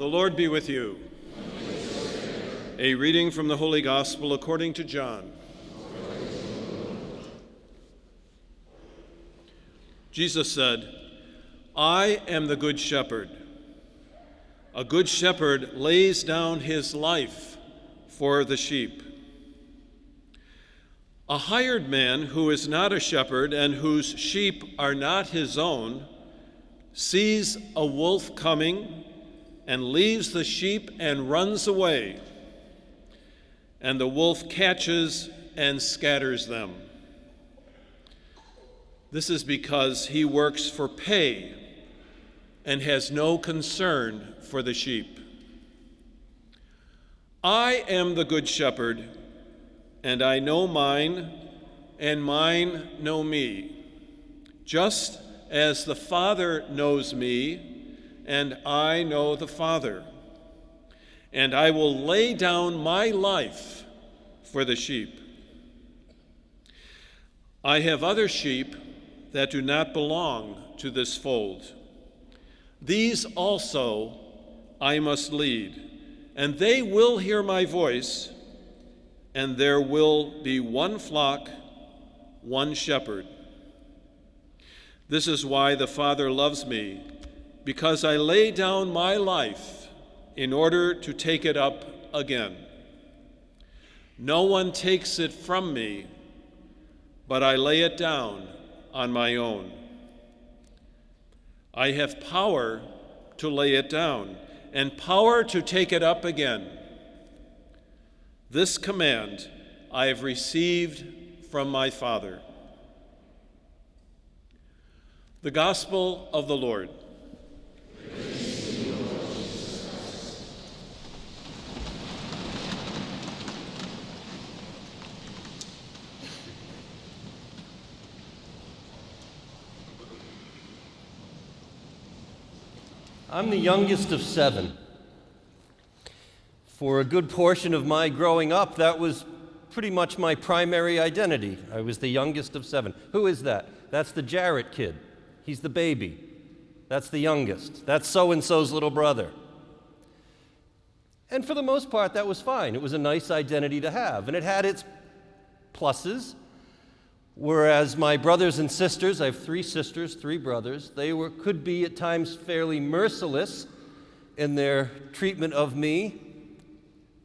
The Lord be with you. A reading from the Holy Gospel according to John. Jesus said, "I am the good shepherd. A good shepherd lays down his life for the sheep. A hired man who is not a shepherd and whose sheep are not his own sees a wolf coming and leaves the sheep and runs away. And the wolf catches and scatters them. This is because he works for pay and has no concern for the sheep. I am the good shepherd, and I know mine, and mine know me, just as the Father knows me, and I know the Father. And I will lay down my life for the sheep. I have other sheep that do not belong to this fold. These also I must lead, and they will hear my voice, and there will be one flock, one shepherd. This is why the Father loves me, because I lay down my life in order to take it up again. No one takes it from me, but I lay it down on my own. I have power to lay it down and power to take it up again. This command I have received from my Father." The Gospel of the Lord. I'm the youngest of 7. For a good portion of my growing up, that was pretty much my primary identity. I was the youngest of 7. Who is that? That's the Jarret kid. He's the baby. That's the youngest. That's so-and-so's little brother. And for the most part, that was fine. It was a nice identity to have, and it had its pluses. Whereas my brothers and sisters, I have 3 sisters, 3 brothers, could be at times fairly merciless in their treatment of me.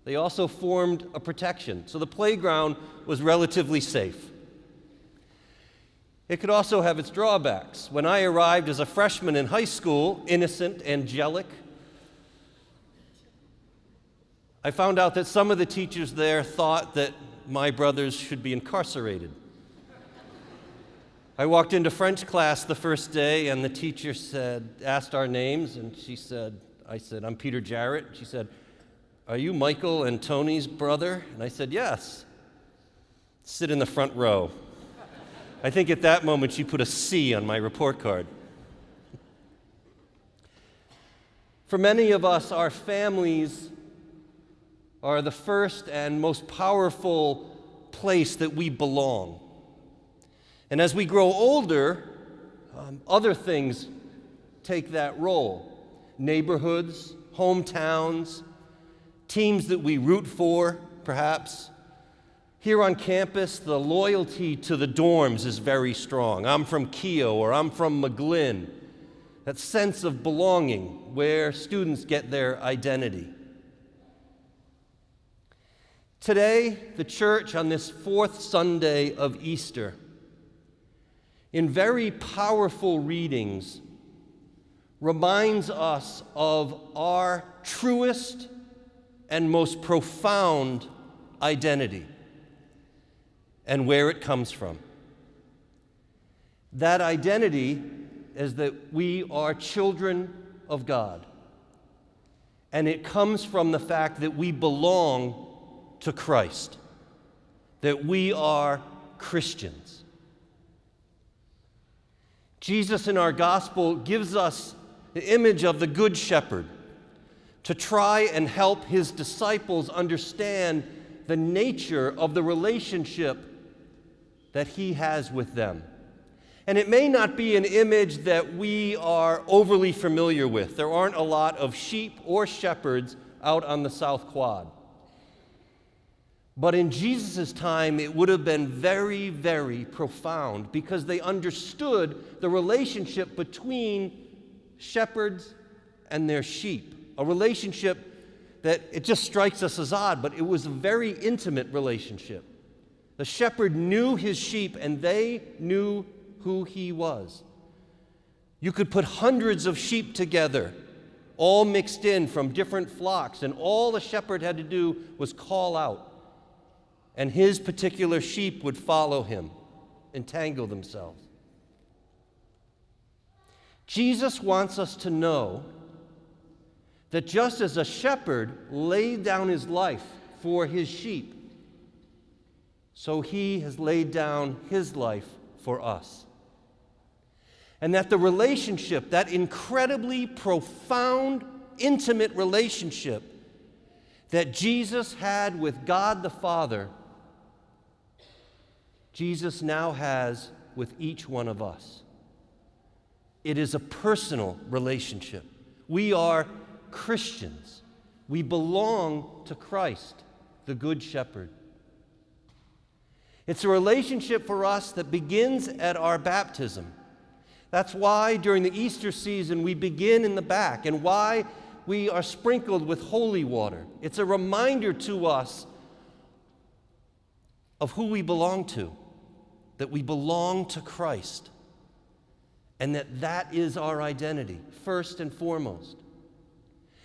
They also formed a protection, so the playground was relatively safe. It could also have its drawbacks. When I arrived as a freshman in high school, innocent, angelic, I found out that some of the teachers there thought that my brothers should be incarcerated. I walked into French class the first day, and the teacher asked our names, and I said, "I'm Peter Jarret." She said, "Are you Michael and Tony's brother?" And I said, "Yes." "Sit in the front row." I think at that moment she put a C on my report card. For many of us, our families are the first and most powerful place that we belong. And as we grow older, other things take that role. Neighborhoods, hometowns, teams that we root for, perhaps. Here on campus, the loyalty to the dorms is very strong. I'm from Keogh or I'm from McGlynn. That sense of belonging where students get their identity. Today, the church on this 4th Sunday of Easter, in very powerful readings, reminds us of our truest and most profound identity and where it comes from. That identity is that we are children of God, and it comes from the fact that we belong to Christ, that we are Christians. Jesus in our gospel gives us the image of the Good Shepherd to try and help his disciples understand the nature of the relationship that he has with them And it may not be an image that we are overly familiar with. There aren't a lot of sheep or shepherds out on the South Quad. But in Jesus' time, it would have been very, very profound because they understood the relationship between shepherds and their sheep. A relationship that it just strikes us as odd, but it was a very intimate relationship. The shepherd knew his sheep and they knew who he was. You could put hundreds of sheep together, all mixed in from different flocks, and all the shepherd had to do was call out. And his particular sheep would follow him, entangle themselves. Jesus wants us to know that just as a shepherd laid down his life for his sheep, so he has laid down his life for us. And that the relationship, that incredibly profound, intimate relationship that Jesus had with God the Father, Jesus now has with each one of us. It is a personal relationship. We are Christians. We belong to Christ, the Good Shepherd. It's a relationship for us that begins at our baptism. That's why during the Easter season we begin in the back and why we are sprinkled with holy water. It's a reminder to us of who we belong to. That we belong to Christ, and that is our identity, first and foremost.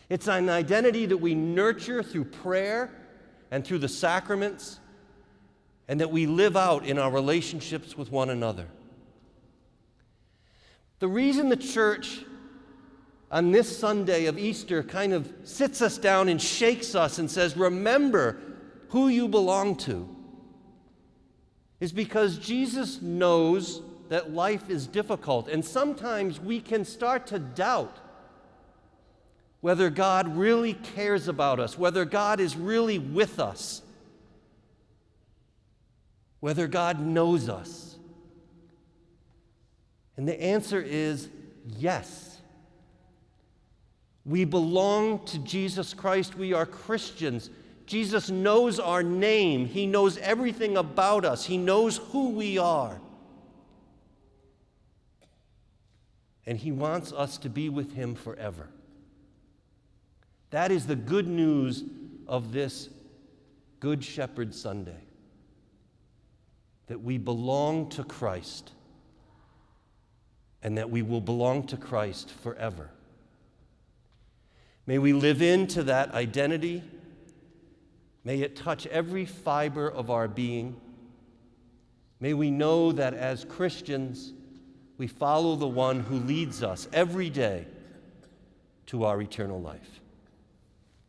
It's an identity that we nurture through prayer and through the sacraments, and that we live out in our relationships with one another. The reason the church on this Sunday of Easter kind of sits us down and shakes us and says, remember who you belong to, is because Jesus knows that life is difficult, and sometimes we can start to doubt whether God really cares about us, whether God is really with us, whether God knows us. And the answer is yes. We belong to Jesus Christ. We are Christians. Jesus knows our name. He knows everything about us. He knows who we are. And he wants us to be with him forever. That is the good news of this Good Shepherd Sunday. That we belong to Christ and that we will belong to Christ forever. May we live into that identity. May it touch every fiber of our being. May we know that as Christians, we follow the one who leads us every day to our eternal life.